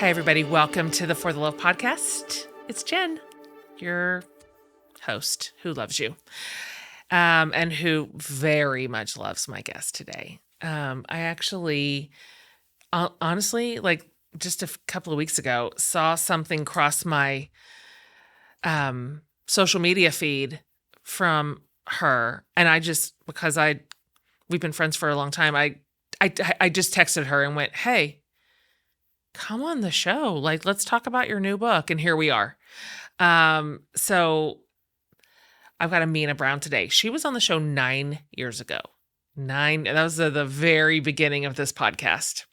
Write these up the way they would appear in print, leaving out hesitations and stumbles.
Hi, everybody. Welcome to the For the Love podcast. It's Jen, your host who loves you and who very much loves my guest today. I actually, honestly, like just a couple of weeks ago, saw something cross my social media feed from her. And I just, because we've been friends for a long time, I just texted her and went, hey, come on the show. Like, let's talk about your new book. And here we are. So I've got Amena Brown today. She was on the show 9 years ago. That was the very beginning of this podcast.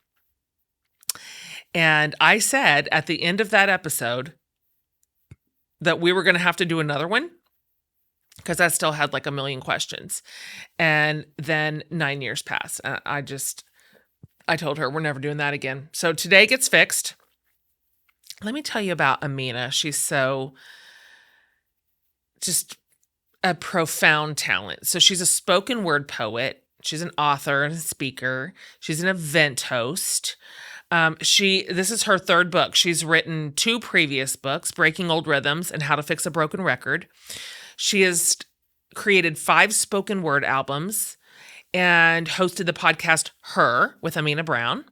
And I said at the end of that episode that we were going to have to do another one because I still had like a million questions. And then 9 years passed. I told her we're never doing that again. So today gets fixed. Let me tell you about Amena. She's so just a profound talent. So she's a spoken word poet. She's an author and a speaker. She's an event host. This is her third book. She's written 2 previous books, Breaking Old Rhythms and How to Fix a Broken Record. She has created 5 spoken word albums and hosted the podcast Her with Amena Brown.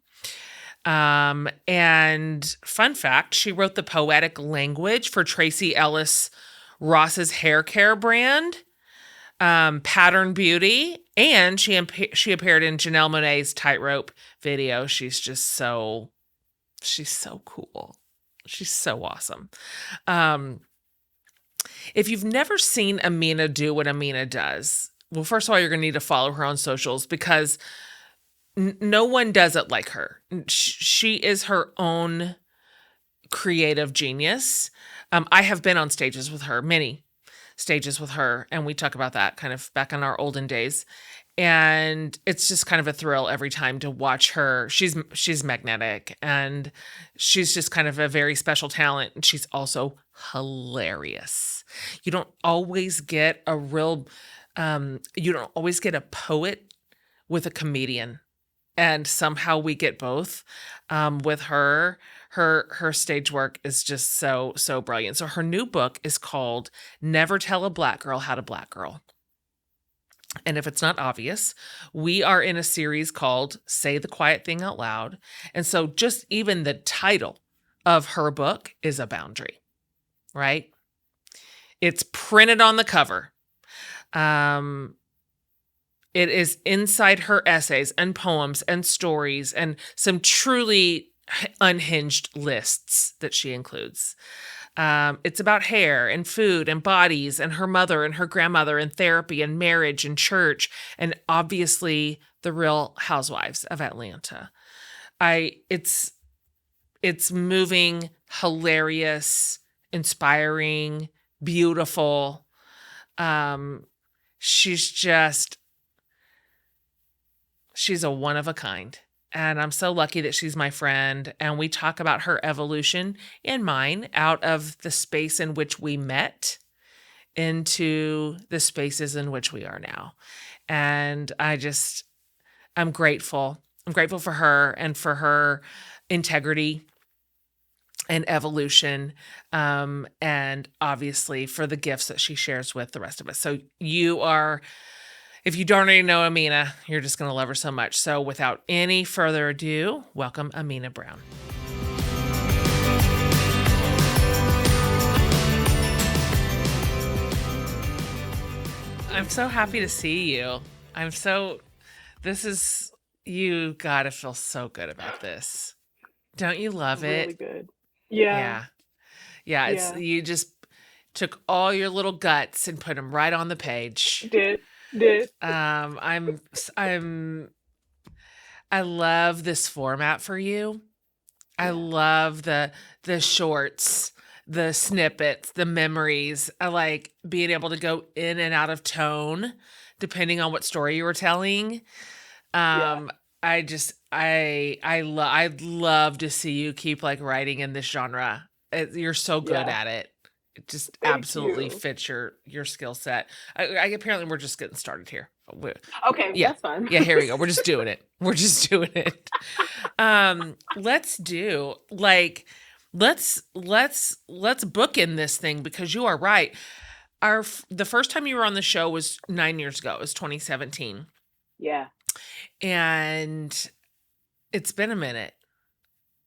And fun fact, she wrote the poetic language for Tracee Ellis Ross's hair care brand, Pattern Beauty, and she appeared in Janelle Monáe's Tightrope video. She's so cool. She's so awesome. If you've never seen Amena do what Amena does, well, first of all, you're going to need to follow her on socials because no one does it like her. She is her own creative genius. I have been on stages with her, many stages with her, and we talk about that kind of back in our olden days. And it's just kind of a thrill every time to watch her. She's magnetic, and she's just kind of a very special talent. And she's also hilarious. You don't always get a poet with a comedian. And somehow we get both with her. Her stage work is just so brilliant. So her new book is called Never Tell a Black Girl How to Black Girl. And if it's not obvious, we are in a series called Say the Quiet Thing Out Loud. And so just even the title of her book is a boundary, right? It's printed on the cover. It is inside her essays and poems and stories and some truly unhinged lists that she includes. It's about hair and food and bodies and her mother and her grandmother and therapy and marriage and church and obviously the Real Housewives of Atlanta. It's moving, hilarious, inspiring, beautiful. She's a one of a kind. And I'm so lucky that she's my friend. And we talk about her evolution and mine out of the space in which we met into the spaces in which we are now. And I'm grateful. I'm grateful for her and for her integrity and evolution. And obviously for the gifts that she shares with the rest of us. So if you don't already know Amena, you're just going to love her so much. So without any further ado, welcome Amena Brown. I'm so happy to see you. You gotta feel so good about this. Don't you love it? Really good. Yeah. Yeah. You just took all your little guts and put them right on the page. Did. I love this format for you. I love the shorts, the snippets, the memories. I like being able to go in and out of tone depending on what story you were telling. I'd love to see you keep like writing in this genre. You're so good at it. It just Thank absolutely you. fits your skill set. Apparently we're just getting started here. Okay, Yeah. that's fine. Yeah, here we go. We're just doing it. We're just doing it. Let's do like let's book in this thing because you are right. The first time you were on the show was 9 years ago. It was 2017. Yeah. And it's been a minute.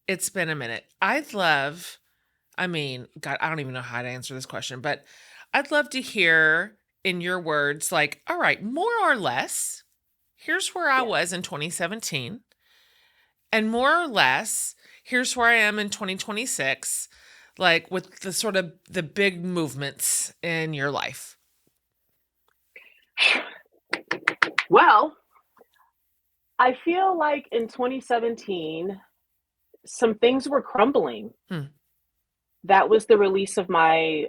It's been a minute. I mean, God, I don't even know how to answer this question, but I'd love to hear in your words, like, all right, more or less, here's where I Yeah. was in 2017. And more or less, here's where I am in 2026, like with the sort of the big movements in your life. Well, I feel like in 2017, some things were crumbling. Hmm. That was the release of my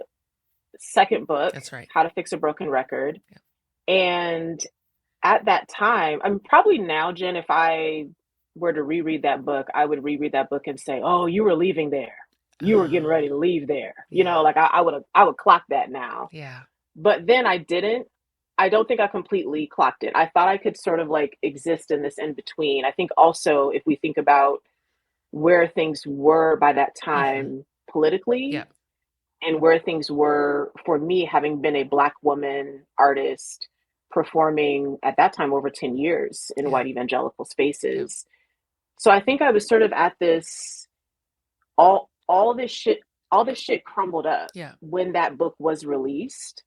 second book, That's right. How to Fix a Broken Record. Yeah. And at that time, I'm probably now, Jen, if I were to reread that book, I would reread that book and say, "Oh, you were leaving there. You were getting ready to leave there." Yeah. Like I would clock that now. Yeah. But then I didn't. I don't think I completely clocked it. I thought I could sort of like exist in this in between. I think also if we think about where things were by that Mm-hmm. time politically, Yeah. and where things were for me, having been a Black woman artist performing at that time over 10 years in Yeah. white evangelical Yeah. spaces. So I think I was sort of at this, all this shit crumbled up Yeah. when that book was released.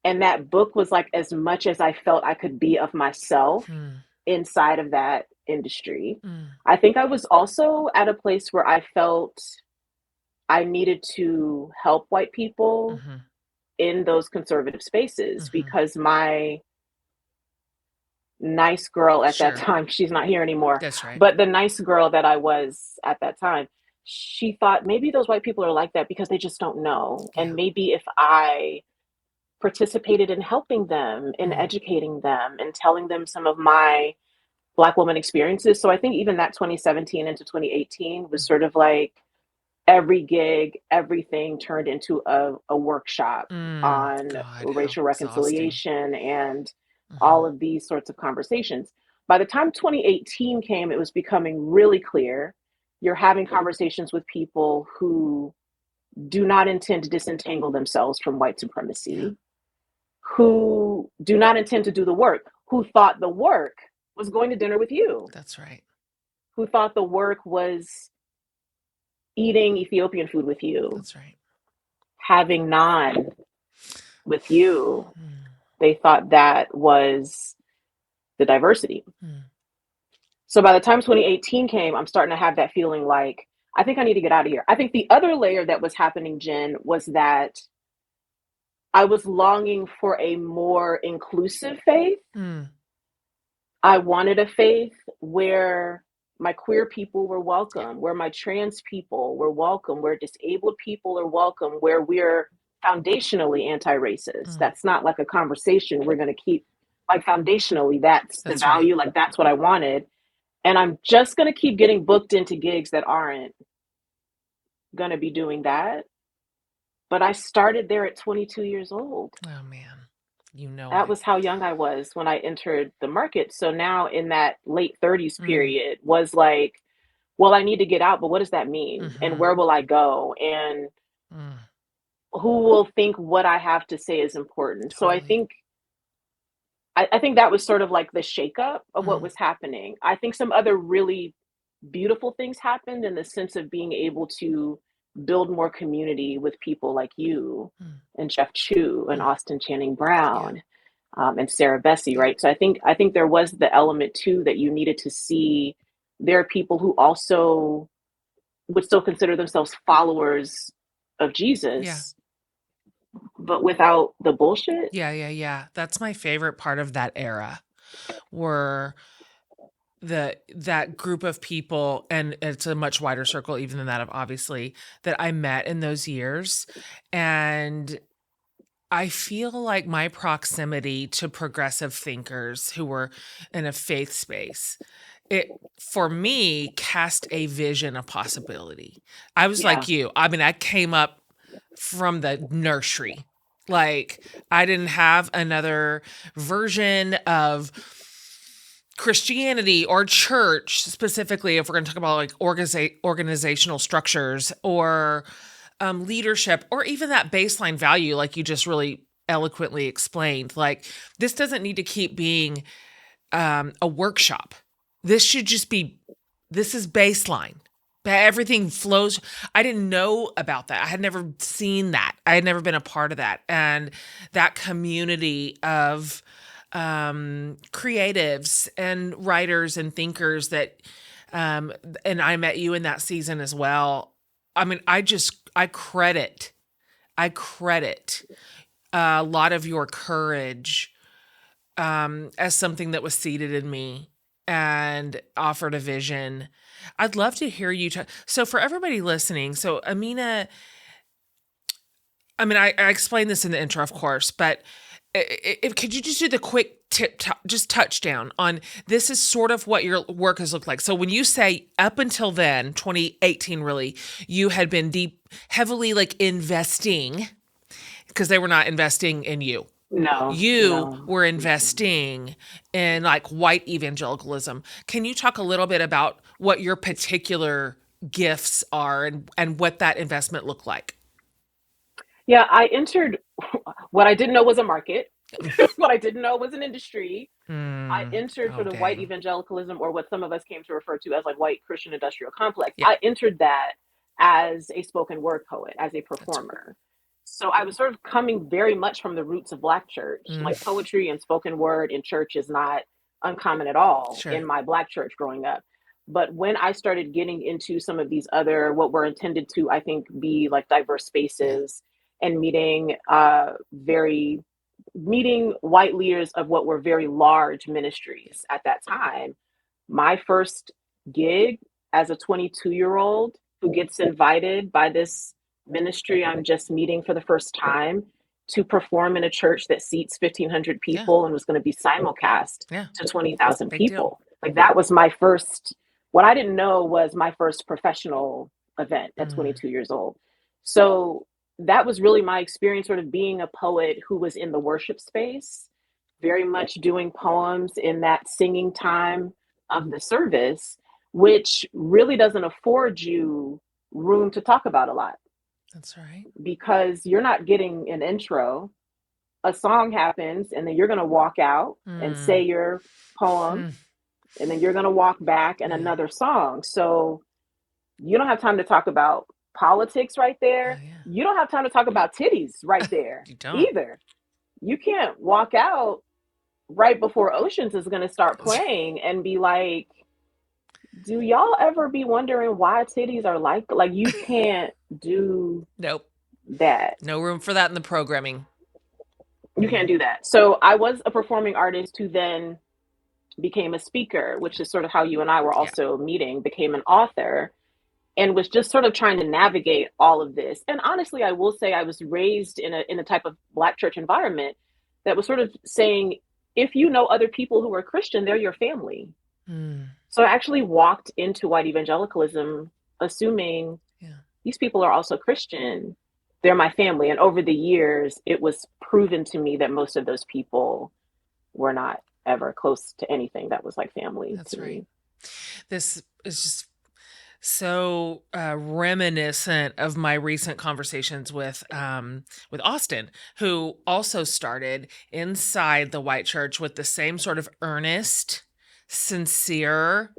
And that book was like as much as I felt I could be of myself Hmm. inside of that industry. Hmm. I think I was also at a place where I felt I needed to help white people Mm-hmm. in those conservative spaces Mm-hmm. because my nice girl at that Sure. time, she's not here anymore, That's right. but the nice girl that I was at that time, she thought maybe those white people are like that because they just don't know. Yeah. And maybe if I participated in helping them, in Mm. educating them, and telling them some of my Black woman experiences. So I think even that 2017 into 2018 was sort of like every gig, everything turned into a workshop on God, how racial exhausting. reconciliation and Mm-hmm. all of these sorts of conversations. By the time 2018 came, it was becoming really clear. You're having conversations with people who do not intend to disentangle themselves from white Yeah. supremacy, who do not intend to do the work, who thought the work was going to dinner with you, That's right. who thought the work was eating Ethiopian food with you, That's right. having naan with you. Mm. They thought that was the diversity. Mm. So by the time 2018 came, I'm starting to have that feeling like, I think I need to get out of here. I think the other layer that was happening, Jen, was that I was longing for a more inclusive faith. Mm. I wanted a faith where my queer people were Yeah. welcome, where my trans people were welcome, where disabled people are welcome, where we're foundationally anti-racist. Mm. That's not like a conversation we're going to keep, like foundationally, that's the That's right. value, like that's what I wanted. And I'm just going to keep getting booked into gigs that aren't going to be doing that. But I started there at 22 years old. Oh man. You know That it. was how young I was when I entered the market. So now in that late 30s Mm. period was like, well, I need to get out, but what does that mean? And Mm-hmm. where will I go? And Mm. who will think what I have to say is important? So I Totally. think I think that was sort of like the shakeup of what Mm. was happening. I think some other really beautiful things happened in the sense of being able to build more community with people like you Mm. and Jeff Chu and Mm. Austin Channing Yeah. Brown, and Sarah Bessie, Yeah. right? So I think there was the element too that you needed to see there are people who also would still consider themselves followers of Yeah. Jesus, but without the bullshit. Yeah. Yeah. Yeah. That's my favorite part of that era were that group of people, and it's a much wider circle even than that of obviously that I met in those years. And I feel like my proximity to progressive thinkers who were in a faith space, it for me cast a vision of possibility. I was Yeah. like you. I mean, I came up from the nursery. Like, I didn't have another version of Christianity or church, specifically, if we're going to talk about like organizational structures or leadership, or even that baseline value, like you just really eloquently explained. Like, this doesn't need to keep being a workshop. This should just be, this is baseline. Everything flows. I didn't know about that. I had never seen that. I had never been a part of that. And that community of creatives and writers and thinkers that, and I met you in that season as well. I mean, I credit a lot of your courage as something that was seated in me and offered a vision. I'd love to hear you talk. So for everybody listening, so Amena, I mean, I explained this in the intro, of course, but could you just do the quick just touchdown on this is sort of what your work has looked like. So when you say up until then, 2018, really, you had been heavily like investing, because they were not investing in you. No, You were investing in like white evangelicalism. Can you talk a little bit about what your particular gifts are and what that investment looked like? Yeah, I entered what I didn't know was a market, what I didn't know was an industry. I entered Oh, sort of white dang. evangelicalism, or what some of us came to refer to as like white Christian industrial complex. Yeah, I entered that as a spoken word poet, as a that's right. performer. So I was sort of coming very much from the roots of Black church. Like, poetry and spoken word in church is not uncommon at all Sure. in my Black church growing up. But when I started getting into some of these other, what were intended to, I think, be like diverse Yeah. spaces, and meeting meeting white leaders of what were very large ministries at that time, my first gig as a 22-year-old who gets invited by this ministry I'm just meeting for the first time to perform in a church that seats 1,500 Yeah. people and was going to be simulcast Yeah. to 20,000 Big deal. people. Like, that was my first, what I didn't know was my first professional event at 22 years old. So that was really my experience, sort of being a poet who was in the worship space, very much doing poems in that singing time of the service, which really doesn't afford you room to talk about a lot, That's right. because you're not getting an intro. A song happens, and then you're going to walk out and say your poem, and then you're going to walk back and another song. So you don't have time to talk about politics right there. Yeah. You don't have time to talk about titties right there You don't. either. You can't walk out right before Oceans is going to start playing and be like, do y'all ever be wondering why titties are like you can't do Nope. that. No room for that in the programming. You can't do that. So I was a performing artist who then became a speaker, which is sort of how you and I were also meeting, became an author, and was just sort of trying to navigate all of this. And honestly, I will say I was raised in a type of Black church environment that was sort of saying, if you know other people who are Christian, they're your family. So I actually walked into white evangelicalism assuming these people are also Christian. They're my family. And over the years, it was proven to me that most of those people were not ever close to anything that was like family. That's right. This is just so reminiscent of my recent conversations with Austin, who also started inside the white church with the same sort of earnest, sincere,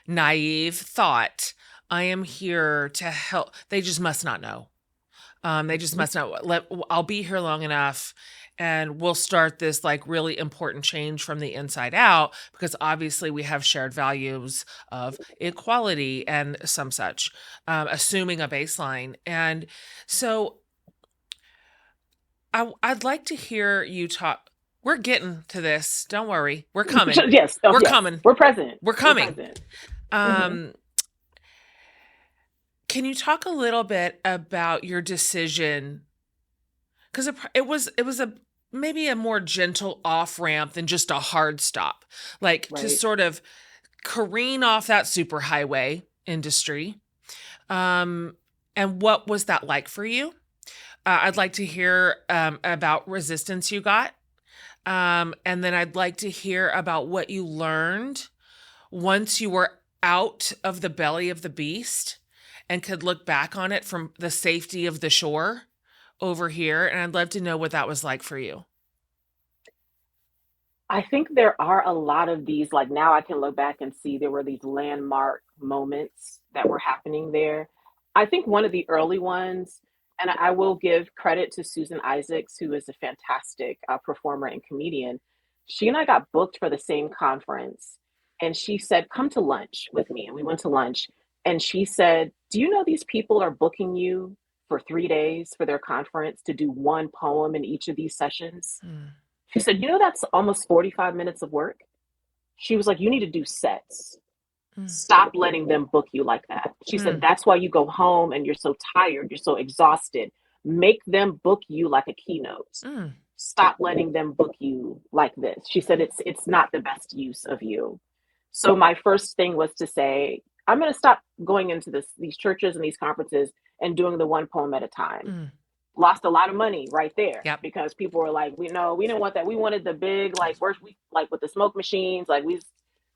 naive thought. I am here to help. They just must not know. They just must not. I'll be here long enough, and we'll start this like really important change from the inside out, because obviously we have shared values of equality and some such, assuming a baseline. And so I'd like to hear you talk. We're getting to this. Don't worry. We're coming. Yes. Oh, we're yes. coming. We're present. We're coming. We're present. Can you talk a little bit about your decision? Because it was maybe a more gentle off ramp than just a hard stop, like to sort of careen off that superhighway industry. And what was that like for you? I'd like to hear about resistance you got. And then I'd like to hear about what you learned once you were out of the belly of the beast and could look back on it from the safety of the shore over here. And I'd love to know what that was like for you. I think there are a lot of these, like now I can look back and see there were these landmark moments that were happening there. I think one of the early ones, and I will give credit to Susan Isaacs, who is a fantastic performer and comedian. She and I got booked for the same conference, and she said, "Come to lunch with me." And we went to lunch, and she said, "Do you know these people are booking you for 3 days for their conference to do one poem in each of these sessions?" Mm, She said, "You know, that's almost 45 minutes of work." She was like, "You need to do sets. mm, Stop letting them book you like that." She said, mm, "That's why you go home and you're so tired, you're so exhausted. Make them book you like a keynote. mm. Stop letting them book you like this." She said, "It's not the best use of you." So my first thing was to say, I'm going to stop going into these churches and these conferences and doing the one poem at a time. Mm. Lost a lot of money right there Yep. because people were like, "We know we didn't want that. We wanted the big, like, where's we like with the smoke machines, like we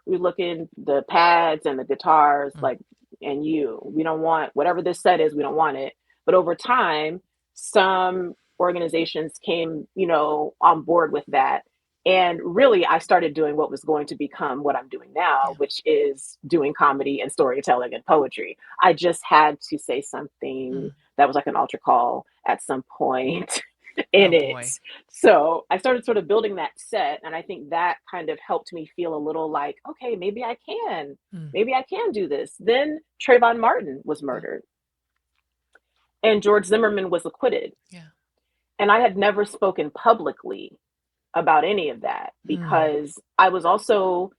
looking the pads and the guitars, Mm. like, and we don't want whatever this set is, we don't want it." But over time, some organizations came, on board with that. And really, I started doing what was going to become what I'm doing now, Yeah. which is doing comedy and storytelling and poetry. I just had to say something Mm. that was like an altar call at some point Oh in it. boy. So I started sort of building that set. And I think that kind of helped me feel a little like, okay, maybe I can. Mm. Maybe I can do this. Then Trayvon Martin was Yeah. murdered and George Zimmerman was acquitted. Yeah. And I had never spoken publicly about any of that Mm. because I was also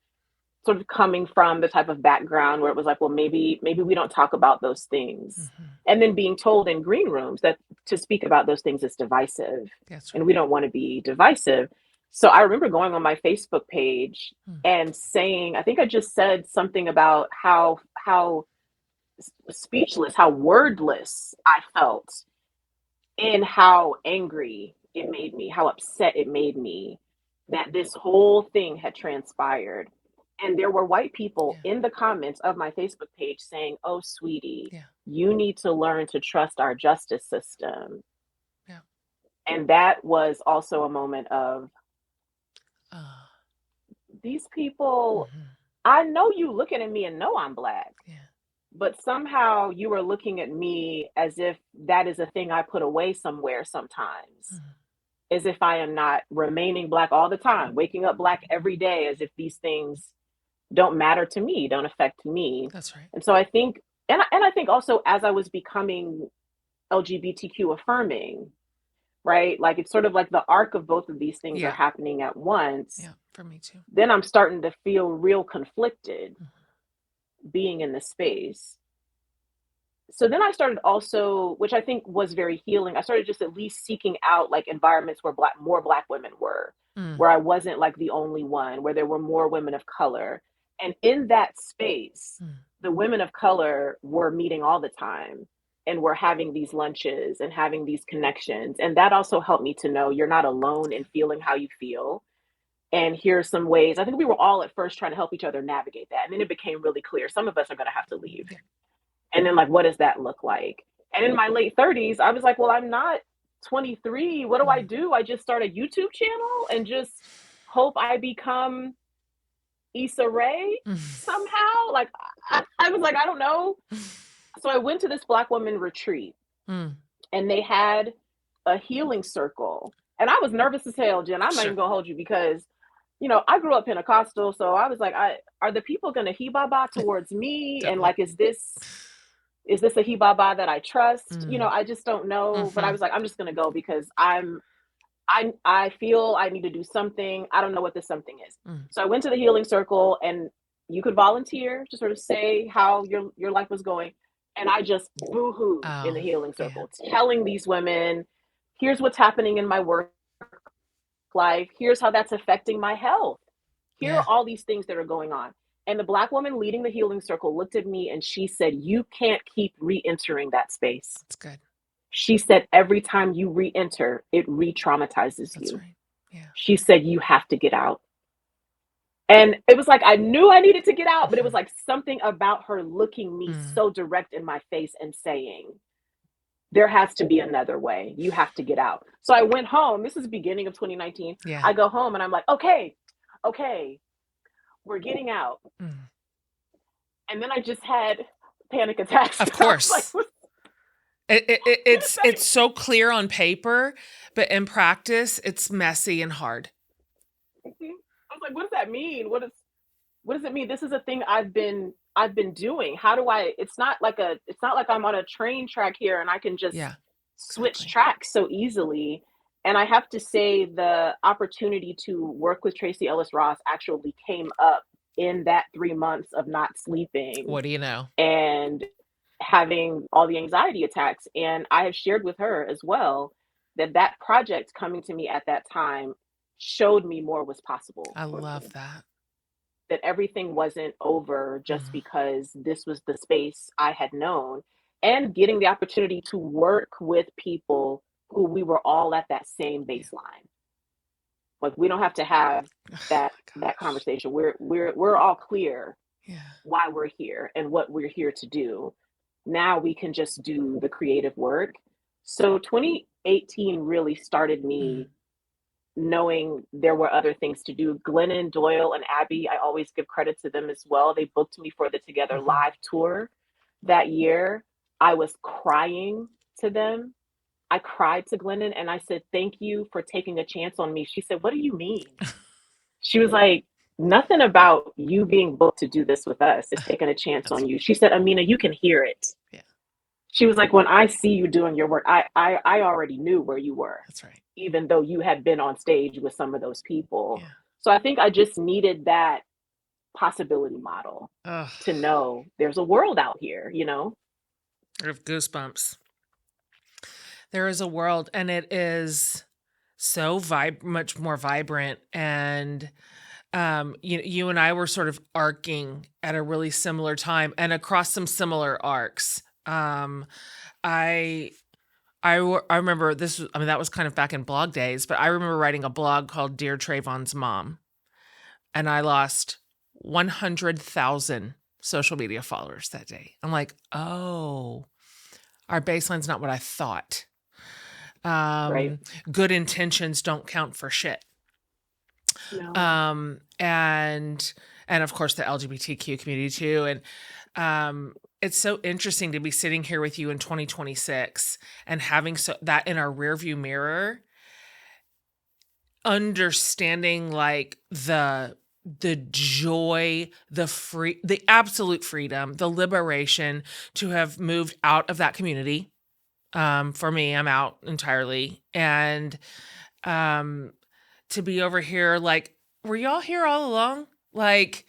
sort of coming from the type of background where it was like, well, maybe we don't talk about those things. Hmm. And then being told in green rooms that to speak about those things is divisive That's and right. we don't want to be divisive. So I remember going on my Facebook page Mm. and saying, I think I just said something about how speechless, how wordless I felt and how angry it made me, how upset it made me that this whole thing had transpired. And there were white people Yeah. in the comments of my Facebook page saying, "Oh, sweetie, Yeah. you need to learn to trust our justice system." Yeah. And that was also a moment of Uh, these people, hmm. I know you looking at me and know I'm black, Yeah. but somehow you are looking at me as if that is a thing I put away somewhere sometimes. Mm. As if I am not remaining black all the time, waking up black every day, as if these things don't matter to me, don't affect me. That's right. And so I think, and I think also as I was becoming LGBTQ affirming, right? Like it's sort of like the arc of both of these things are Yeah. happening at once. Yeah. For me too. Then I'm starting to feel real conflicted Mhm. being in the space. So then I started also, which I think was very healing. I started just at least seeking out like environments where more black women were, Mm. where I wasn't like the only one, where there were more women of color. And in that space, Mm. the women of color were meeting all the time and were having these lunches and having these connections. And that also helped me to know you're not alone in feeling how you feel. And here's some ways. I think we were all at first trying to help each other navigate that. And then it became really clear some of us are going to have to leave. Yeah. And then, like, what does that look like? And in my late 30s, I was like, well, I'm not 23. What do I Mm. do? I just start a YouTube channel and just hope I become Issa Rae Mm. somehow. Like, I was like, I don't know. So I went to this Black woman retreat Mm. and they had a healing circle. And I was nervous as hell, Jen. I'm not Sure. even gonna hold you because I grew up Pentecostal, so I was like, are the people gonna he baba towards me? And Totally. like, is this a he baba that I trust? Mm. I just don't know. But I Hmm. was like, I'm just gonna go because I feel I need to do something. I don't know what this something is. Mm. So I went to the healing circle and you could volunteer to sort of say how your life was going. And I just boo-hooed in the Oh, healing yeah. circle, telling these women, here's what's happening in my work life, here's how that's affecting my health. Here are Yeah. all these things that are going on. And the Black woman leading the healing circle looked at me and she said, "You can't keep re entering that space." That's good. She said, every time you re-enter, it re-traumatizes That's you. right. Yeah. She said, you have to get out. And it was like I knew I needed to get out, but it was Mhm. like something about her looking me Mm. so direct in my face and saying, there has to be another way. You have to get out. So I went home. This is the beginning of 2019. Yeah. I go home and I'm like, okay, okay, we're getting out. Mm. And then I just had panic attacks. Of I was like, course. what does It's that it's so clear on paper, but in practice, it's messy and hard. mean? I was like, what does that mean? What does it mean? This is a thing I've been doing. How do I it's not like I'm on a train track here and I can just Yeah, switch exactly. tracks so easily. And I have to say the opportunity to work with Tracee Ellis Ross actually came up in that 3 months of not sleeping What do you know? and having all the anxiety attacks. And I have shared with her as well that that project coming to me at that time showed me more was possible I for love me, that. that everything wasn't over just Mm. because this was the space I had known, and getting the opportunity to work with people who we were all at that same Yeah. baseline. Like we don't have to have Oh my that gosh. conversation. We're all clear Yeah. why we're here and what we're here to do. Now we can just do the creative work. So 2018 really started Mm. me knowing there were other things to do. Glennon Doyle and Abby, I always give credit to them as well. They booked me for the Together Mhm. live tour that year. I was crying to them. I cried to Glennon and I said, thank you for taking a chance on me. She said, what do you mean? She was like, nothing about you being booked to do this with us is taking a chance That's on you. She said, Amena, you can hear it. yeah, She was like, when I see you doing your work, I already knew where you were, that's right. even though you had been on stage with some of those people. Yeah. So I think I just needed that possibility model Ugh, to know there's a world out here, you know? I have goosebumps. There is a world, and it is so much more vibrant. And you and I were sort of arcing at a really similar time and across some similar arcs. I I remember this was, I mean, that was kind of back in blog days, but I remember writing a blog called Dear Trayvon's Mom, and I lost 100,000 social media followers that day. I'm like, oh, our baseline's not what I thought. Right? Um, Good intentions don't count for shit. No. And of course the LGBTQ community too. And it's so interesting to be sitting here with you in 2026 and having that in our rearview mirror, understanding like the joy, the absolute freedom, the liberation to have moved out of that community. For me, I'm out entirely. And um to be over here like, were y'all here all along? Like,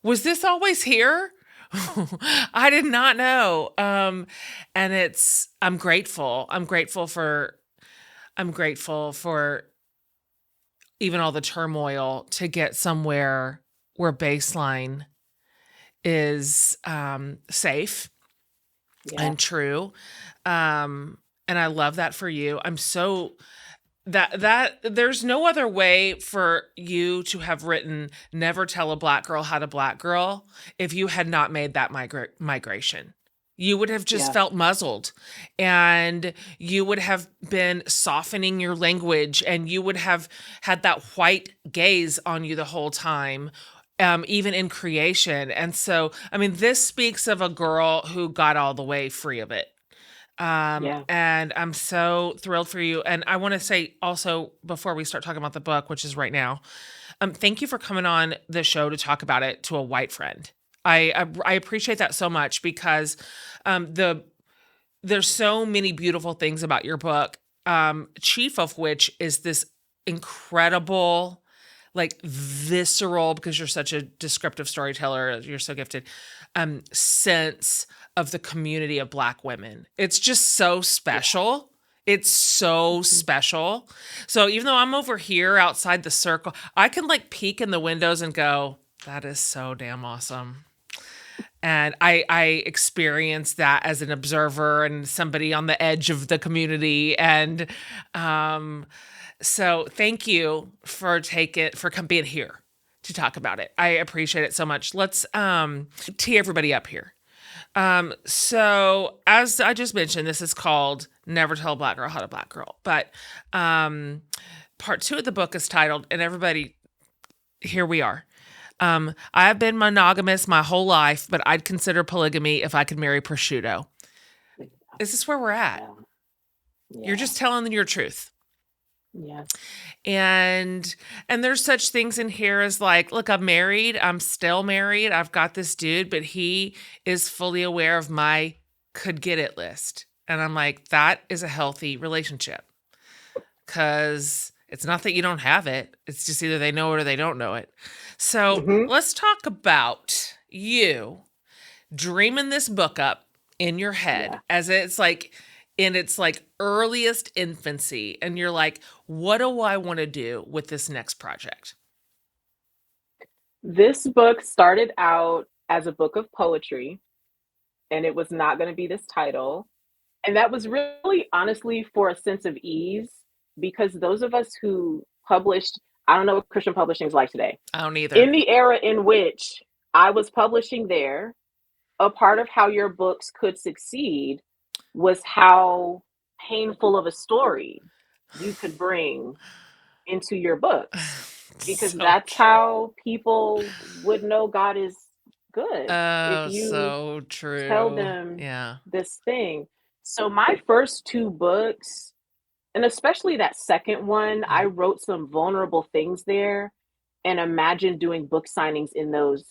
was this always here? I did not know. And I'm grateful. I'm grateful for even all the turmoil to get somewhere where baseline is safe Yeah. and true. Um, and I love that for you. I'm so that there's no other way for you to have written "Never Tell a Black Girl How to Black Girl" if you had not made that migration. You would have just Yeah. felt muzzled, and you would have been softening your language, and you would have had that white gaze on you the whole time, even in creation. And so, I mean, this speaks of a girl who got all the way free of it. Yeah. And I'm so thrilled for you. And I want to say also, before we start talking about the book, which is right now, thank you for coming on the show to talk about it to a white friend. I appreciate that so much because there's so many beautiful things about your book. Chief of which is this incredible, like visceral, because you're such a descriptive storyteller, you're so gifted, sense of the community of Black women. It's just so Yeah. special. It's so Mhm. special. So even though I'm over here outside the circle, I can like peek in the windows and go, that is so damn awesome. And I experienced that as an observer and somebody on the edge of the community. And so thank you for being here to talk about it. I appreciate it so much. Let's tee everybody up here. So as I just mentioned, this is called Never Tell a Black Girl How to Black Girl. But part 2 of the book is titled, and everybody, here we are. I have been monogamous my whole life, but I'd consider polygamy if I could marry prosciutto. Is this where we're at? Yeah. You're just telling your truth. Yes. And there's such things in here as like, look, I'm married. I'm still married. I've got this dude, but he is fully aware of my could get it list. And I'm like, that is a healthy relationship. Because it's not that you don't have it. It's just either they know it or they don't know it. So let's talk about you dreaming this book up in your head as it's like in its like earliest infancy. And you're like, what do I want to do with this next project? This book started out as a book of poetry, and it was not going to be this title. And that was really honestly for a sense of ease, because those of us who published, I don't know what Christian publishing is like today. I don't either. In the era in which I was publishing there, a part of how your books could succeed was how painful of a story you could bring into your books, because So that's true. how people would know God is good. Oh, If you so true. tell them Yeah. this thing. So my first 2 books, and especially that second one, I wrote some vulnerable things there and imagined doing book signings in those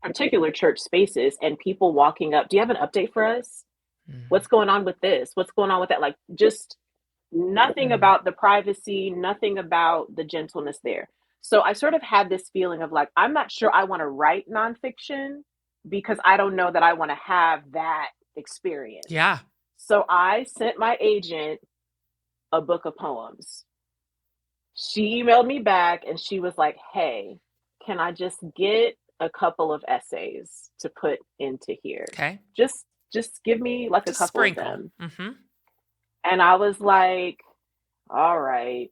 particular church spaces and people walking up. Do you have an update for us? What's going on with this? What's going on with that? Like, just nothing about the privacy, nothing about the gentleness there. So I sort of had this feeling of like, I'm not sure I want to write nonfiction because I don't know that I want to have that experience. Yeah. So I sent my agent a book of poems. She emailed me back and she was like, hey, can I just get a couple of essays to put into here? Okay. Just give me like Just a couple sprinkle. of them. And I was like, all right.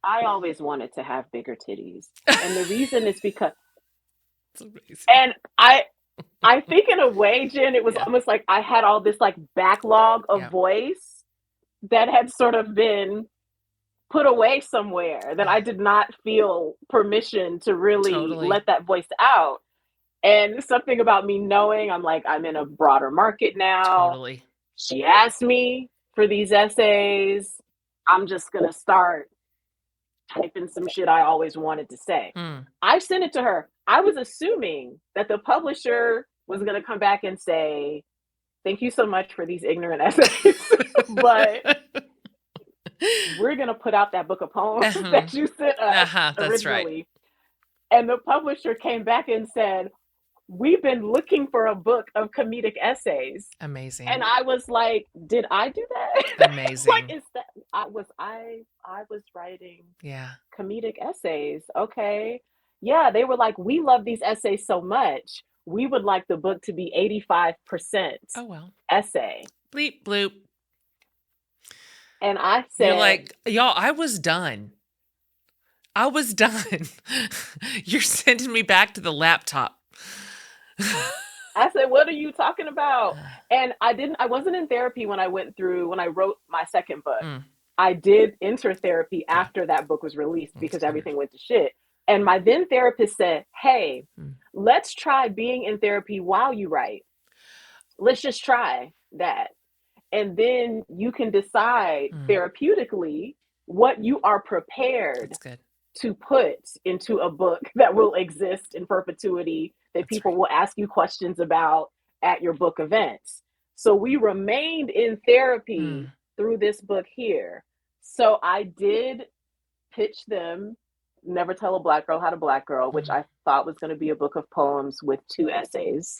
I always wanted to have bigger titties. And the reason is because, and I think in a way, Jen, it was almost like I had all this like backlog of voice that had sort of been put away somewhere that I did not feel permission to really let that voice out. And something about me knowing I'm like, I'm in a broader market now. Totally. She asked me for these essays. I'm just going to start typing some shit I always wanted to say. I sent it to her. I was assuming that the publisher was going to come back and say, thank you so much for these ignorant essays, but we're going to put out that book of poems that you sent us originally. Right. And the publisher came back and said, we've been looking for a book of comedic essays. Amazing. And I was like, did I do that? Amazing. Like, is that I was writing comedic essays. Okay. Yeah, they were like, we love these essays so much. We would like the book to be 85% essay. Bleep bloop. And I said, you're like, y'all, I was done. You're sending me back to the laptop. I said, what are you talking about? And I wasn't in therapy when I wrote my second book. I did enter therapy after that book was released because everything went to shit. And my then therapist said, hey, let's try being in therapy while you write. Let's just try that. And then you can decide therapeutically what you are prepared to put into a book that will exist in perpetuity, that people will ask you questions about at your book events. So we remained in therapy through this book here. So I did pitch them Never Tell a Black Girl How to Black Girl, which I thought was going to be a book of poems with 2 essays.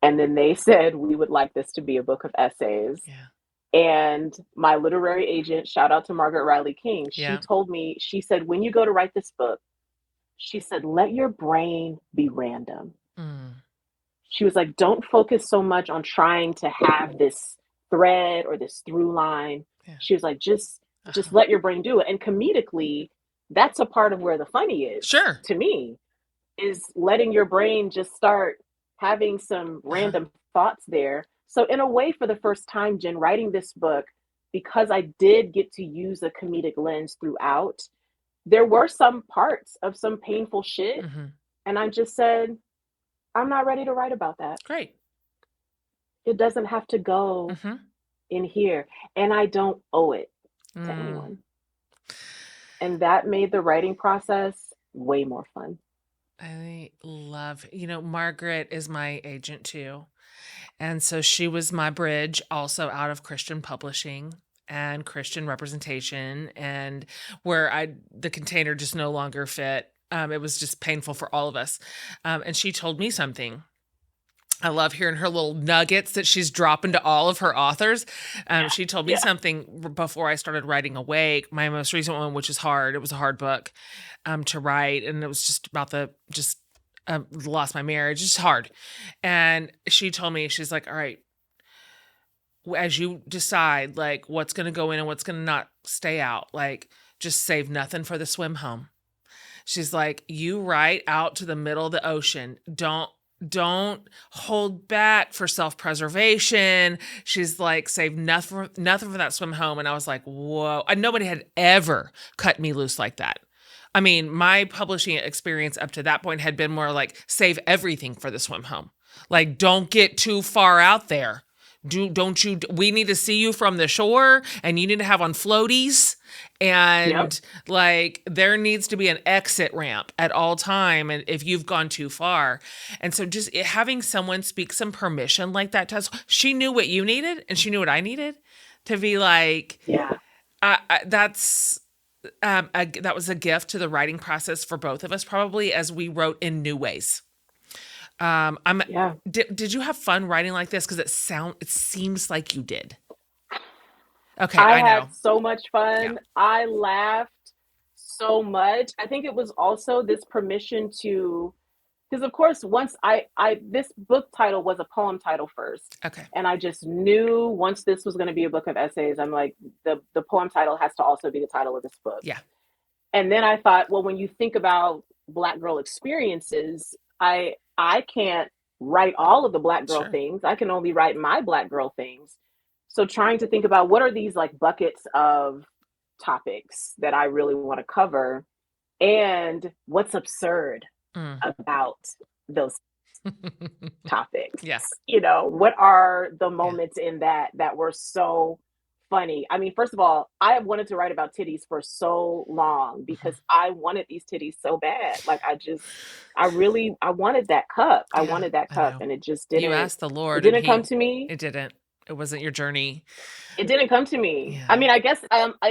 And then they said, we would like this to be a book of essays. And my literary agent, shout out to Margaret Riley King, she told me, she said, when you go to write this book, she said, let your brain be random. she was like, don't focus so much on trying to have this thread or this through line. Yeah. She was like, just Uh-huh. let your brain do it. And comedically, that's a part of where the funny is Sure. to me, is letting your brain just start having some Uh-huh. random thoughts there. So in a way, for the first time, Jen, writing this book, because I did get to use a comedic lens throughout, there were some parts of some painful shit. Mm-hmm. And I just said, I'm not ready to write about that. Great. It doesn't have to go Mm-hmm. in here. And I don't owe it to Mm. anyone. And that made the writing process way more fun. I love, Margaret is my agent too. And so she was my bridge also out of Christian publishing and Christian representation, and where the container just no longer fit. It was just painful for all of us. And she told me something. I love hearing her little nuggets that she's dropping to all of her authors. She told me Yeah. something before I started writing Awake, my most recent one, which is hard. It was a hard book to write, and it was just about lost my marriage. It's hard. And she told me, she's like, all right, as you decide like what's going to go in and what's going to not stay out, like just save nothing for the swim home. She's like, you write out to the middle of the ocean. Don't hold back for self-preservation. She's like, save nothing for that swim home. And I was like, whoa. And nobody had ever cut me loose like that. I mean, my publishing experience up to that point had been more like, save everything for the swim home. Like, don't get too far out there. We need to see you from the shore, and you need to have on floaties, Yep. and like there needs to be an exit ramp at all time, and if you've gone too far. And so just having someone speak some permission like that to us, she knew what you needed and she knew what I needed to be like, Yeah. that's that was a gift to the writing process for both of us, probably, as we wrote in new ways. Yeah. Did you have fun writing like this? Because it seems like you did. Okay, I I know. had so much Yeah. fun. I laughed so much. I think it was also this permission to, because of course, once I this book title was a poem title first. Okay. And I just knew once this was going to be a book of essays, I'm like, the poem title has to also be the title of this book. Yeah. And then I thought, well, when you think about Black girl experiences, I can't write all of the Black girl Sure. things. I can only write my Black girl things. So trying to think about what are these like buckets of topics that I really want to cover, and what's absurd Mm. about those topics. Yeah. What are the Yeah. moments in that were so funny? I mean, first of all, I have wanted to write about titties for so long because I wanted these titties so bad. Like I wanted that cup. I Yeah. wanted that I cup, know. and it just You didn't asked the it Lord, and didn't come to me. it didn't. It wasn't your journey. It didn't come to me. I Yeah. mean, I guess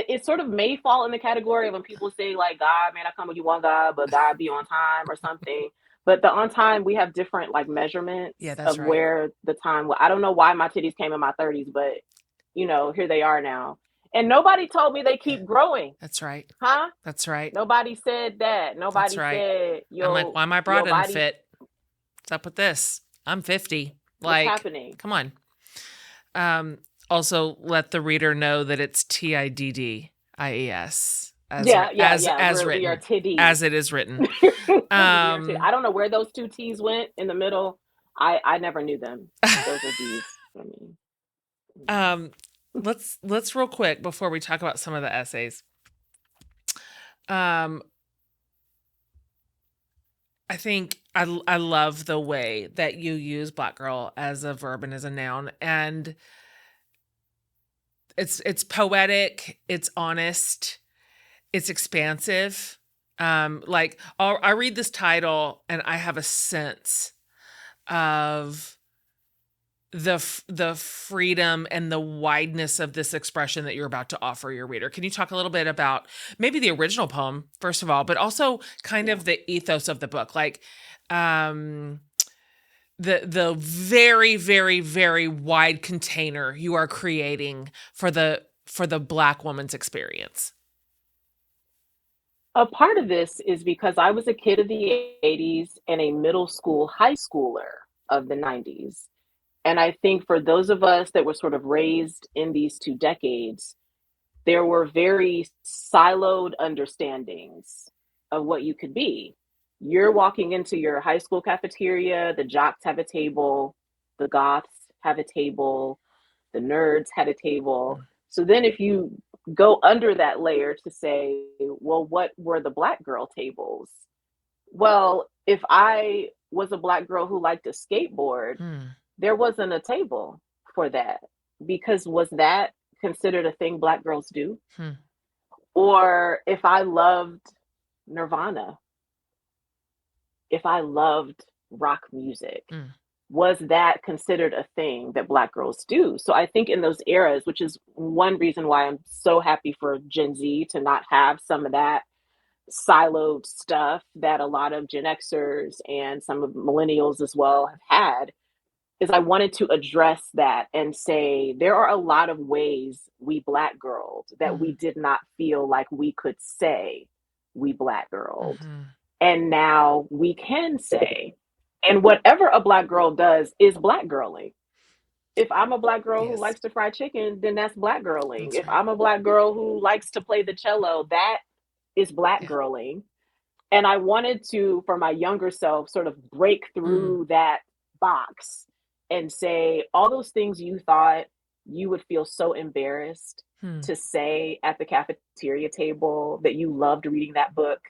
it sort of may fall in the category of when people say like, God, man, I come when you want God, but God be on time or something. But the on time, we have different like Yeah, measurements that's of right. where the time. I don't know why my titties came in my 30s, but here they are now. And nobody told me they Yeah. keep growing, That's right. huh? That's right. Nobody said that. That's Nobody right. said I'm like, why my bra your didn't body. fit? What's up with this? I'm 50. What's Like, happening? come on. Um, Also let the reader know that it's TIDDIES Yeah, yeah, yeah. as We are written, titties. as it is written. We are titties. Um, I don't know where those two T's went in the middle. I never knew them. Those are D's for me. um, let's real quick before we talk about some of the essays. Um, I think I love the way that you use Black girl as a verb and as a noun, and it's poetic, it's honest, it's expansive. Like I read this title and I have a sense of the freedom and the wideness of this expression that you're about to offer your reader. Can you talk a little bit about maybe the original poem, first of all, but also kind Yeah. of the ethos of the book? Like the very, very, very wide container you are creating for the Black woman's experience. A part of this is because I was a kid of the 80s and a middle school high schooler of the 90s. And I think for those of us that were sort of raised in these two decades, there were very siloed understandings of what you could be. You're walking into your high school cafeteria, the jocks have a table, the goths have a table, the nerds had a table. Mm. So then if you go under that layer to say, well, what were the Black girl tables? Well, if I was a Black girl who liked to skateboard, Mm. there wasn't a table for that, because was that considered a thing Black girls do? Hmm. Or if I loved Nirvana, if I loved rock music, Mm. was that considered a thing that Black girls do? So I think in those eras, which is one reason why I'm so happy for Gen Z to not have some of that siloed stuff that a lot of Gen Xers and some of millennials as well have had, is I wanted to address that and say there are a lot of ways we Black girls that we Mm. did not feel like we could say we Black girls. Mm-hmm. And now we can say, and whatever a Black girl does is Black girling. If I'm a Black girl who Yes, likes to fry chicken, then that's Black girling. that's If right. I'm a Black girl who likes to play the cello, that is Black Yeah. girling. And I wanted to, for my younger self, sort of break Mm. through that box and say all those things you thought you would feel so embarrassed Hmm. to say at the cafeteria table, that you loved reading that book,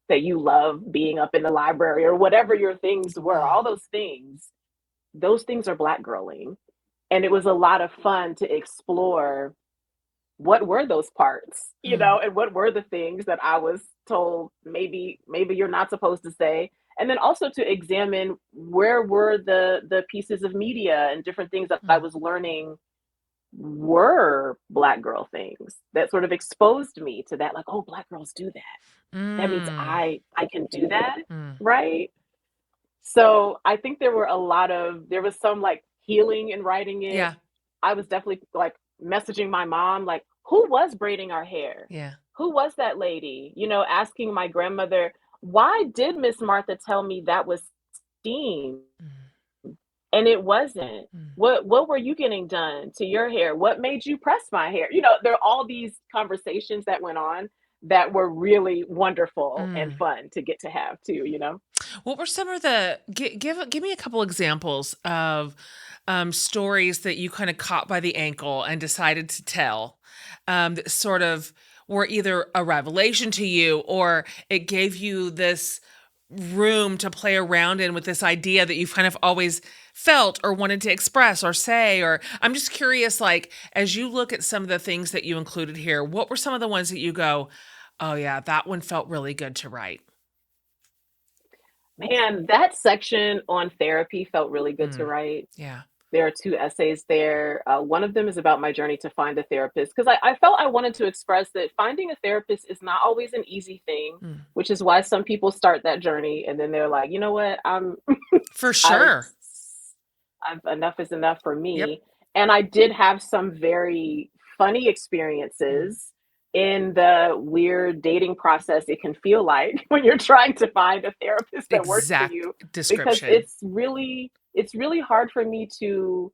that you love being up in the library, or whatever your things were, Oh. all those things are Black girling. And it was a lot of fun to explore what were those parts, Mm. and what were the things that I was told maybe you're not supposed to say. And then also to examine where were the pieces of media and different things that I Mm. was learning were Black girl things that sort of exposed me to that, like, oh, Black girls do that. That means Mm. I can do that, Mm. right? So I think there was some like healing in writing it. Yeah. I was definitely like messaging my mom, like, who was braiding our hair? Yeah. Who was that lady? Asking my grandmother, why did Miss Martha tell me that was steam Mm. and it wasn't? Mm. What were you getting done to your hair? What made you press my hair? There are all these conversations that went on that were really wonderful and Mm. fun to get to have too. What were some of the give me a couple examples of stories that you kind of caught by the ankle and decided to tell, that sort of were either a revelation to you or it gave you this room to play around in with this idea that you've kind of always felt or wanted to express or say. Or I'm just curious, like, as you look at some of the things that you included here, what were some of the ones that you go, oh yeah, that one felt really good to write? Man, that section on therapy felt really good to Mm. write. Yeah. There are two essays there. One of them is about my journey to find a therapist, because I felt I wanted to express that finding a therapist is not always an easy thing, Mm. which is why some people start that journey and then they're like, you know what, For I've, sure. enough is enough for Yep. me. And I did have some very funny Mm. experiences in the weird dating process it can feel like when you're trying to find a therapist that works for Exact you, because description. it's really hard for me to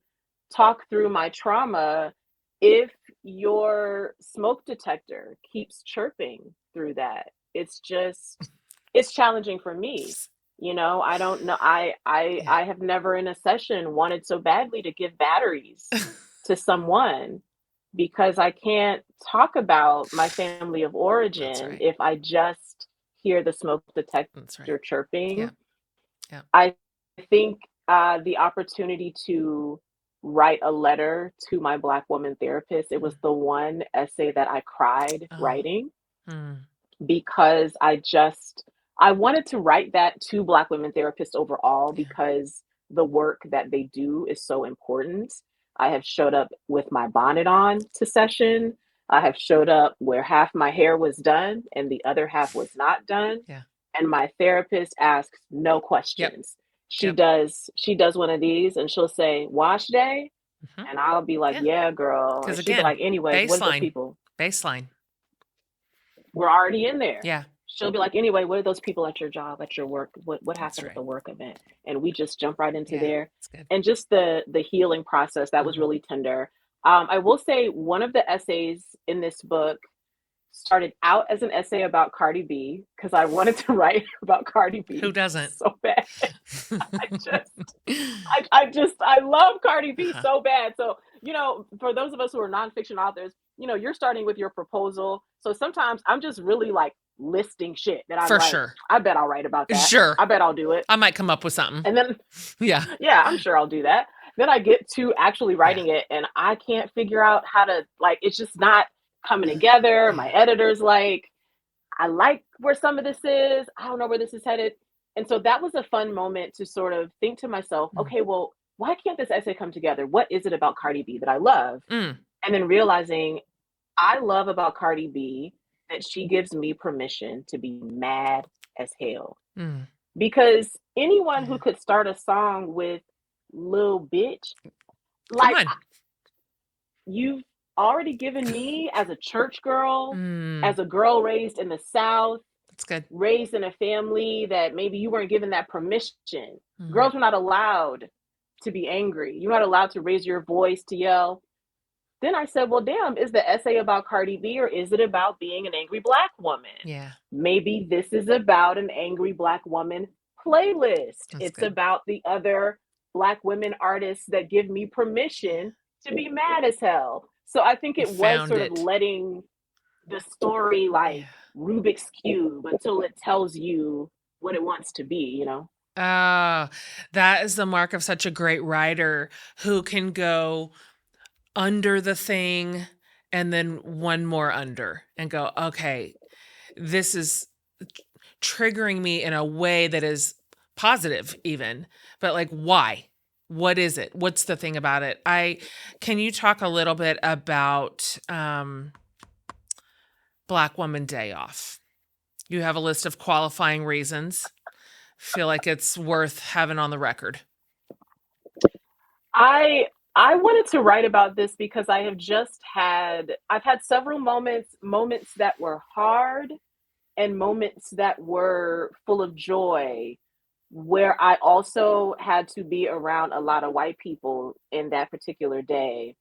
talk through my trauma if your smoke detector keeps chirping through that. It's challenging for me. I don't know. Yeah. I have never in a session wanted so badly to give batteries to someone, because I can't talk about my family of That's origin right. if I just hear the smoke That's right. detector Yeah. chirping. Yeah. I think the opportunity to write a letter to my Black woman therapist, it was Mm. the one essay that I cried Oh. writing, Mm. because I wanted to write that to Black women therapists overall, Yeah. because the work that they do is so important. I have showed up with my bonnet on to session. I have showed up where half my hair was done and the other half was not done. Yeah. And my therapist asks no Yep. questions. She Yep. does one of these and she'll say, wash day. Hmm. And I'll be like, Yeah. yeah, girl. And Because she'll be again, like, anyways, what did those baseline, people? baseline. We're already in there. Yeah. she'll be like, anyway, what are those people at your job, at your work? What That's happened at right. the work event? And we just jump right into Yeah, there. it's good. And just the healing process, that was Mhm. really tender. I will say one of the essays in this book started out as an essay about Cardi B because I wanted to write about Cardi Who B doesn't? so bad. I just I love Cardi B Uh-huh. so bad. So, for those of us who are nonfiction authors, you're starting with your proposal. So sometimes I'm just really like listing shit that I'm For like, sure. I bet I'll write about that. Sure. I bet I'll do it. I might come up with something. And then, Yeah. yeah, I'm sure I'll do that. Then I get to actually Yeah. writing it and I can't figure out how to, like, it's just not coming together. My Yeah. editor's like, I like where some of this is. I don't know where this is headed. And so that was a fun moment to sort of think to myself, Mm. okay, well, why can't this essay come together? What is it about Cardi B that I love? Mm. And then realizing I love about Cardi B that she gives me permission to be mad as hell. Mm. Because anyone who Yeah. could start a song with "Lil Bitch," Come like, on. you've already given me as a church girl, Mm. as a girl raised in the South, That's good. raised in a family that maybe you weren't given that permission. Mm. Girls were not allowed to be angry. You're not allowed to raise your voice, to yell. Then I said, well, damn, is the essay about Cardi B or is it about being an angry Black woman? Yeah. Maybe this is about an angry Black woman playlist. That's It's good. about the other Black women artists that give me permission to be mad as hell. So I think You it was found sort of it. letting the story Yeah. like Rubik's Cube until it tells you what it wants to be. Oh, that is the mark of such a great writer who can go under the thing and then one more under and go, okay, this is triggering me in a way that is positive even, but like, why? What is it? What's the thing about it? Can you talk a little bit about Black Woman Day Off? You have a list of qualifying reasons. Feel like it's worth having on the record. I wanted to write about this because I've had several moments that were hard and moments that were full of joy, where I also had to be around a lot of white people in that particular day.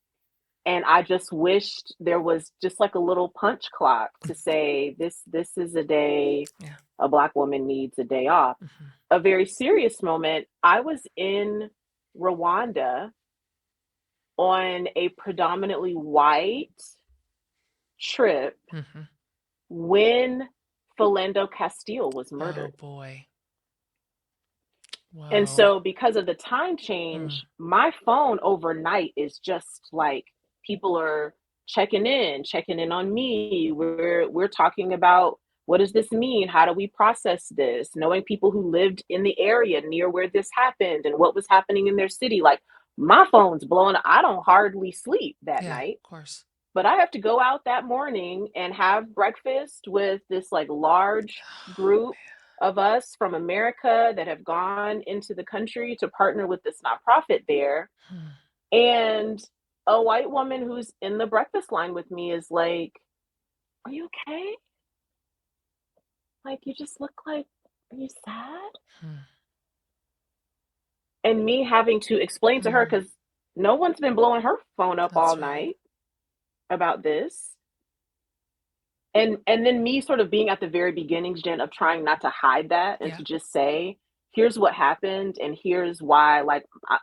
And I just wished there was just like a little punch clock to say this is a day Yeah. a Black woman needs a day off. Mhm. A very serious moment. I was in Rwanda on a predominantly white trip Mhm. when Philando Castile was Oh murdered. boy. And Whoa. so because of the time Mm. change, my phone overnight is just like people are checking in on me. We're talking about what does this mean? How do we process this? Knowing people who lived in the area near where this happened and what was happening in their city. Like my phone's blowing. I don't hardly sleep that Yeah, night. of course. But I have to go out that morning and have breakfast with this like large group of us from America that have gone into the country to partner with this nonprofit there. Hmm. And a white woman who's in the breakfast line with me is like, are you okay? Like, you just look like, are you sad? Hmm. And me having to explain to her, Mhm. because no one's been blowing her phone up all That's right. night about this. And then me sort of being at the very beginnings, Jen, of trying not to hide that and Yeah. to just say, here's what happened and here's why,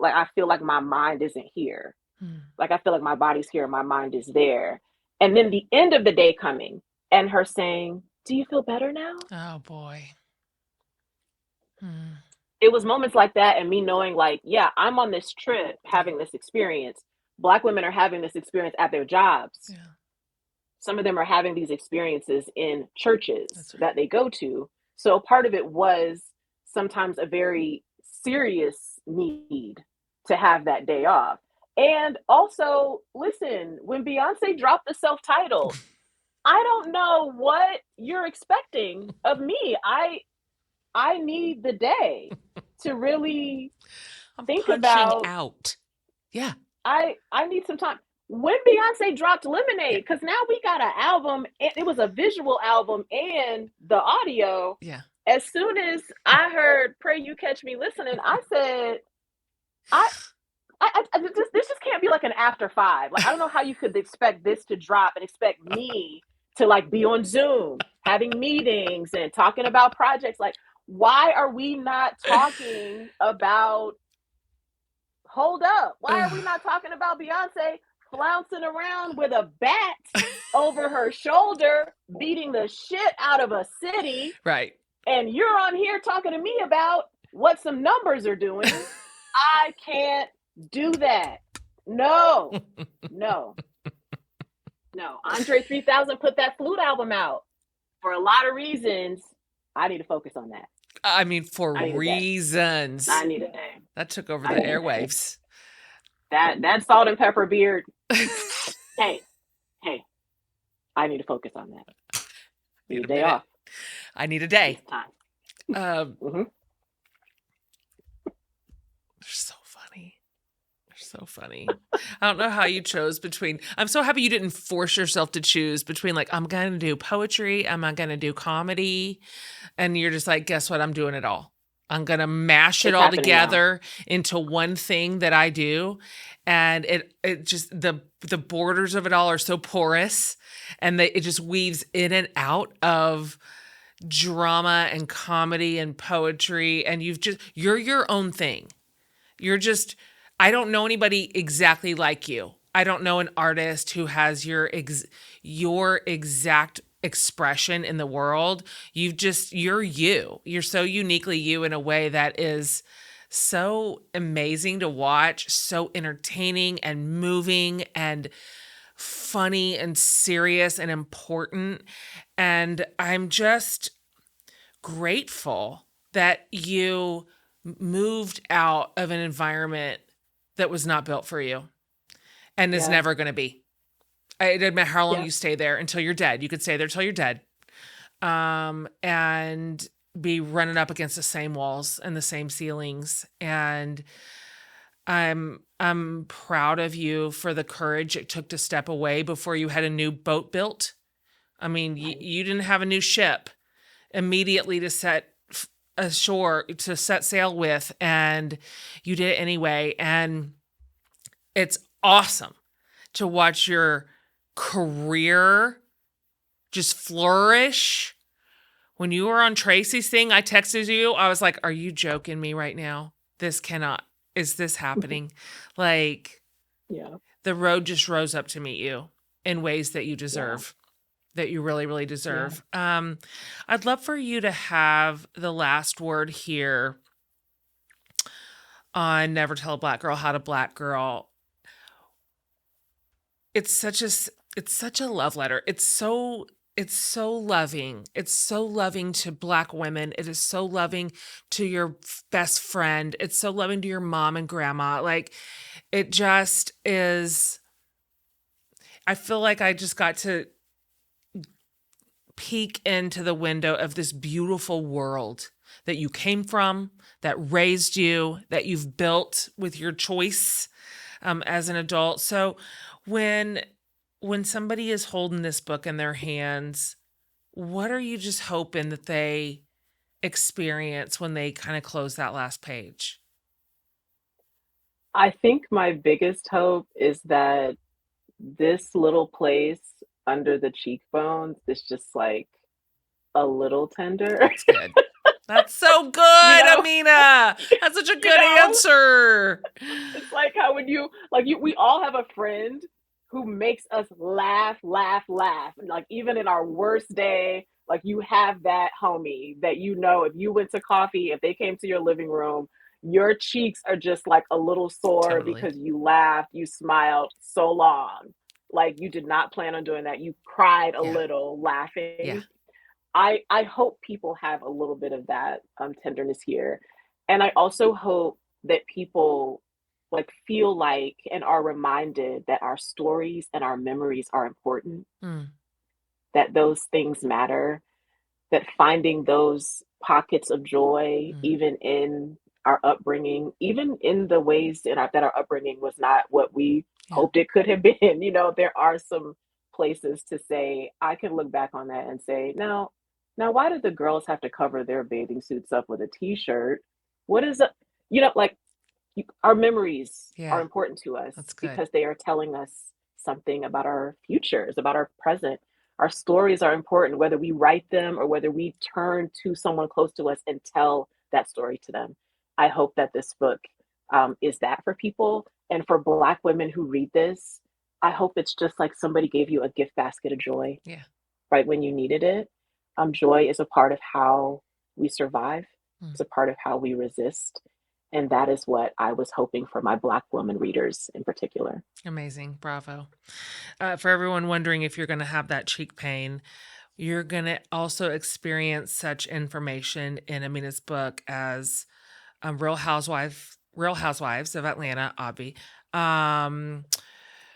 I feel like my mind isn't here. Hmm. Like I feel like my body's here, my mind is there. And then the end of the day coming and her saying, do you feel better now? Oh boy. Hmm. It was moments like that and me knowing like, yeah, I'm on this trip Yeah. having this experience. Black women are having this experience at their jobs. Yeah. Some of them are having these experiences in churches That's right. that they go to. So part of it was sometimes a very serious need to have that day off. And also, listen, when Beyonce dropped the self-titled, I don't know what you're expecting of me. I need the day to really I'm think punching about out. Yeah. I need some time. when Beyonce dropped Yeah. Lemonade, because now we got an album. It was a visual album and the audio. Yeah. As soon as I heard "Pray You Catch Me Listening," I said, "I, this just can't be like an after five. Like I don't know how you could expect this to drop and expect me to like be on Zoom having meetings and talking about projects. Like, why are we not talking about hold up. Why are we not talking about Beyonce flouncing around with a bat over her shoulder, beating the shit out of a city? Right. And you're on here talking to me about what some numbers are doing. I can't do that. No, no, no. Andre 3000 put that flute album out for a lot of reasons. I need to focus on that. I mean, for I need a day. reasons. I need a day. That took over I the need a day. airwaves. That salt and pepper beard. Hey, hey, I need to focus on that. Need a day off. I need a day. It's time. They're so funny. They're so funny. I don't know how you chose between. I'm so happy you didn't force yourself to choose between like, I'm going to do poetry. Am I going to do comedy? And you're just like, guess what? I'm doing it all. I'm going to mash it It's all happening now. together into one thing that I do. And it just, the borders of it all are so porous, and it just weaves in and out of drama and comedy and poetry. And you're your own thing. You're just, I don't know anybody exactly like you. I don't know an artist who has your exact expression in the world. You're you. You're so uniquely you in a way that is so amazing to watch, so entertaining and moving and funny and serious and important. And I'm just grateful that you moved out of an environment that was not built for you and is never going to be. It doesn't matter how long you stay there until you're dead. You could stay there until you're dead, and be running up against the same walls and the same ceilings. And I'm proud of you for the courage it took to step away before you had a new boat built. I mean, you didn't have a new ship immediately to set ashore, to set sail with, and you did it anyway. And it's awesome to watch your career just flourish. When you were on Tracee's thing, I texted you. I was like, are you joking me right now? Is this happening? Like, the road just rose up to meet you in ways that you deserve, that you really, really deserve. I'd love for you to have the last word here on Never Tell a Black Girl How to Black Girl. It's such a love letter. It's so loving. It's so loving to Black women. It is so loving to your best friend. It's so loving to your mom and grandma. Like, it just is. I feel like I just got to peek into the window of this beautiful world that you came from, that raised you, that you've built with your choice as an adult. So when somebody is holding this book in their hands, what are you just hoping that they experience when they kind of close that last page? I think my biggest hope is that this little place under the cheekbones is just like a little tender. That's good. That's so good, Amena. That's such a good answer. It's like how when we all have a friend who makes us laugh. And like even in our worst day, like you have that homie that if you went to coffee, if they came to your living room, your cheeks are just like a little sore because you laughed, you smiled so long. Like you did not plan on doing that. You cried a little laughing. Yeah. I hope people have a little bit of that tenderness here. And I also hope that people like feel like and are reminded that our stories and our memories are important, that those things matter, that finding those pockets of joy, even in our upbringing, even in the ways that our upbringing was not what we Yeah. hoped it could have been. There are some places to say, I can look back on that and say, now why did the girls have to cover their bathing suits up with a t-shirt? What is it? Like, our memories are Yeah. important to us That's good. because they are telling us something about our futures, about our present. Our stories are important, whether we write them or whether we turn to someone close to us and tell that story to them. I hope that this book is that for people. And for Black women who read this, I hope it's just like somebody gave you a gift basket of joy Yeah. right when you needed it. Joy is a part of how we survive, Mm. it's a part of how we resist. And that is what I was hoping for my Black woman readers in particular. Amazing. Bravo. For everyone wondering if you're going to have that cheek pain, you're going to also experience such information in Amina's book as Real Housewives of Atlanta, Abby.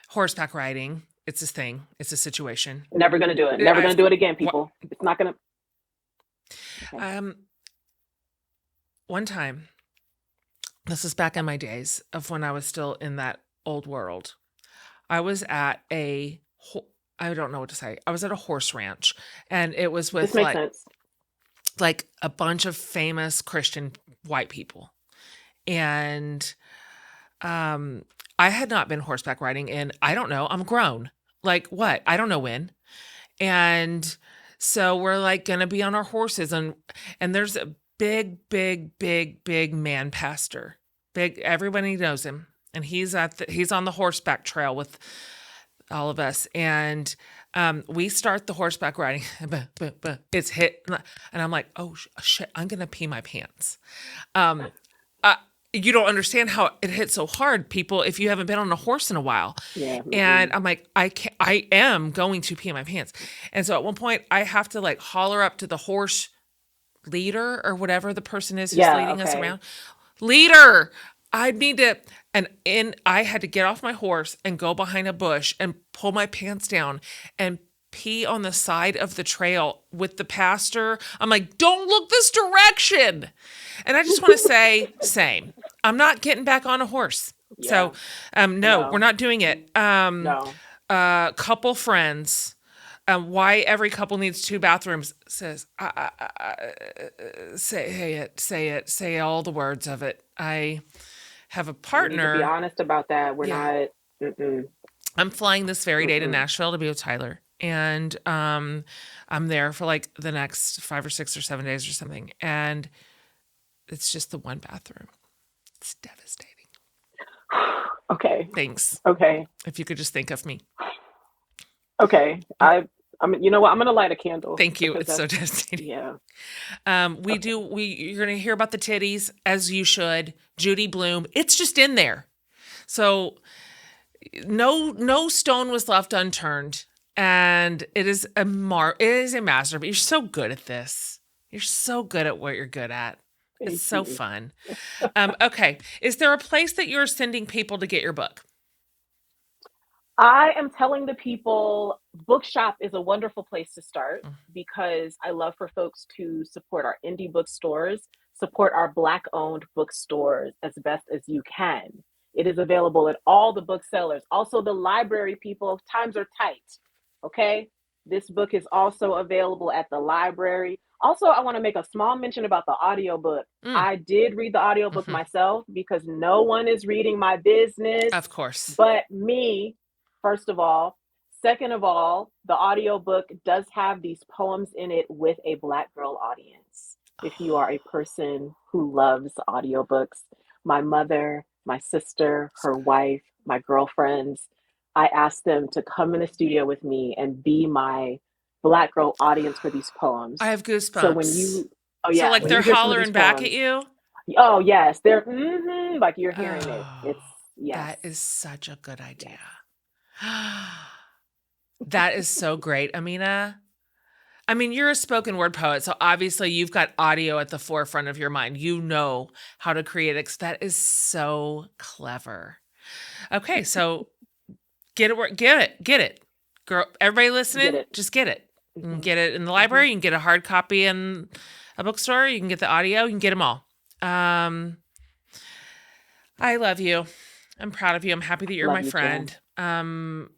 Horseback riding. It's this thing. It's a situation. Never going to do it. Never going I've to do it again, wha- people. It's not going to. Okay. One time, this is back in my days of when I was still in that old world. I was at I don't know what to say. I was at a horse ranch, and it was This with makes sense. like a bunch of famous Christian white people. And I had not been horseback riding in, I don't know, I'm grown. Like what? I don't know when. And so we're like gonna be on our horses, and there's a big man pastor. Big, everybody knows him. And he's on the horseback trail with all of us. And we start the horseback riding. It's hit, and I'm like, oh shit, I'm gonna pee my pants. You don't understand how it hits so hard, people, if you haven't been on a horse in a while. Yeah. And I'm like, I am going to pee my pants. And so at one point I have to like holler up to the horse leader or whatever the person is who's leading us around. Leader, I need to, I had to get off my horse and go behind a bush and pull my pants down and pee on the side of the trail with the pastor. I'm like, don't look this direction. And I just want to say, same. I'm not getting back on a horse. Yeah. So, no, we're not doing it. No. Couple friends, why every couple needs 2 bathrooms says, say all the words of it. I have a We need to partner. be honest about that. We're Yeah. not. Mm-mm. I'm flying this very day to Mm-mm. Nashville to be with Tyler. And I'm there for like the next 5 or 6 or 7 days or something. And it's just the one bathroom. It's devastating. Okay. Thanks. Okay. If you could just think of me. Okay. You know what? I'm gonna light a candle. Thank you. because It's so that's- devastating. Yeah. You're going to hear about the titties, as you should. Judy Bloom. It's just in there. So no stone was left unturned. And it is a masterpiece. You're so good at this. You're so good at what you're good at. Thank It's so you. fun. Okay. Is there a place that you're sending people to get your book? I am telling the people Bookshop is a wonderful place to start because I love for folks to support our indie bookstores, support our Black owned bookstores as best as you can. It is available at all the booksellers. Also, the library people, times are tight. Okay. This book is also available at the library. Also, I want to make a small mention about the audiobook. I did read the audiobook myself because no one is reading my business. Of course. But me, first of all. Second of all, the audiobook does have these poems in it with a Black girl audience. If you are a person who loves audiobooks, my mother, my sister, her wife, my girlfriends, I asked them to come in the studio with me and be my Black girl audience for these poems. I have goosebumps. So when you, So like when they're you hear some of hollering these back poems, at you? oh yes, they're like you're hearing it. It's yes. That is such a good idea. That is so great, Amena. I mean, you're a spoken word poet, so obviously you've got audio at the forefront of your mind. You know how to create it. That is so clever. Okay, so get it. Girl, everybody listening, just get it. You can get it in the library. You can get a hard copy in a bookstore. You can get the audio. You can get them all. I love you. I'm proud of you. I'm happy that you're Love my you, Jen. friend.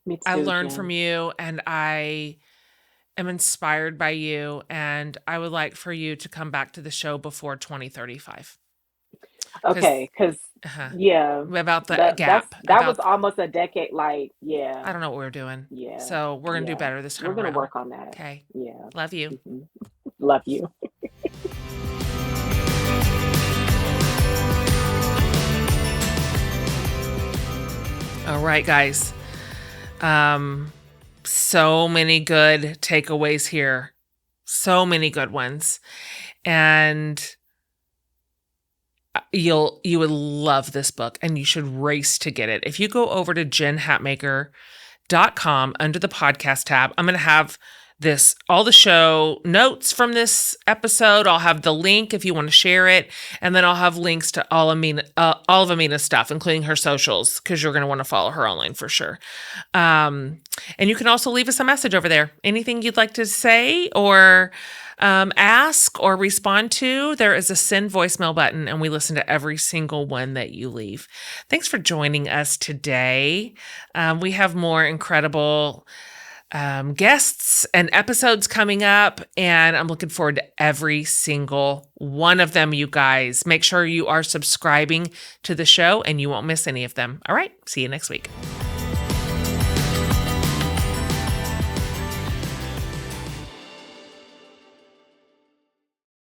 Me I too, learned from Jen. you, and I am inspired by you, and I would like for you to come back to the show before 2035. Because Okay, because yeah, about the that gap, that was about almost a decade. Like, yeah, I don't know what we're doing. yeah, So we're going to do yeah. better this We're time gonna around. work on that. Okay. Yeah. Love you. Love you. All right, guys. So many good takeaways here. So many good ones. And you would love this book, and you should race to get it. If you go over to jenhatmaker.com under the podcast tab, I'm going to have all the show notes from this episode. I'll have the link if you want to share it. And then I'll have links to all of Amena's stuff, including her socials, because you're going to want to follow her online for sure. And you can also leave us a message over there. Anything you'd like to say or ask or respond to, there is a send voicemail button, and we listen to every single one that you leave. Thanks for joining us today. We have more incredible guests and episodes coming up, and I'm looking forward to every single one of them, you guys. Make sure you are subscribing to the show and you won't miss any of them. All right, see you next week.